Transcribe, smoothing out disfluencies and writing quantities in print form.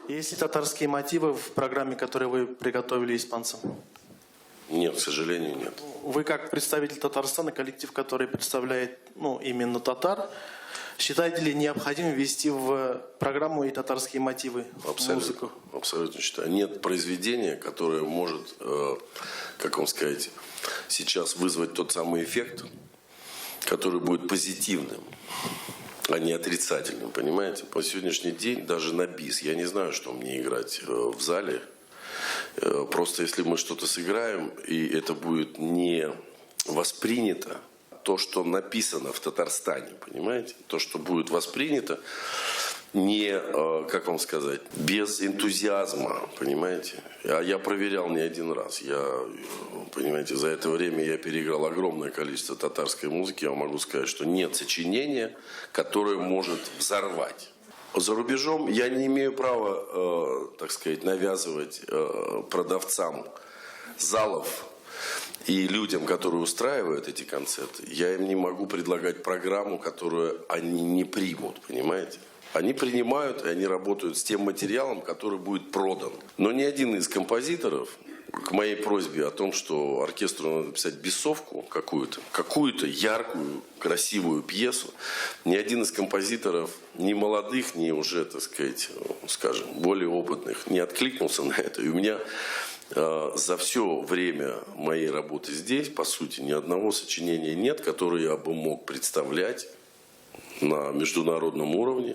Есть ли татарские мотивы в программе, которую вы приготовили испанцам? Нет, к сожалению, нет. Вы как представитель Татарстана, коллектив, который представляет именно татар, считаете ли необходимым ввести в программу и татарские мотивы в музыку? Абсолютно считаю. Нет произведения, которое может, как вам сказать, сейчас вызвать тот самый эффект, который будет позитивным, а не отрицательным, понимаете? По сегодняшний день даже на бис, я не знаю, что мне играть в зале. Просто если мы что-то сыграем, и это будет не воспринято, то, что написано в Татарстане, понимаете? То, что будет воспринято не, как вам сказать, без энтузиазма, понимаете? Я проверял не один раз. Понимаете, за это время я переиграл огромное количество татарской музыки. Я могу сказать, что нет сочинения, которое может взорвать. За рубежом я не имею права, так сказать, навязывать продавцам залов и людям, которые устраивают эти концерты. Я им не могу предлагать программу, которую они не примут, понимаете? Они принимают, и они работают с тем материалом, который будет продан. Но ни один из композиторов к моей просьбе о том, что оркестру надо писать бесовку какую-то яркую, красивую пьесу, ни один из композиторов, ни молодых, ни уже, так сказать, скажем, более опытных, не откликнулся на это. И у меня за все время моей работы здесь, по сути, ни одного сочинения нет, которое я бы мог представлять на международном уровне.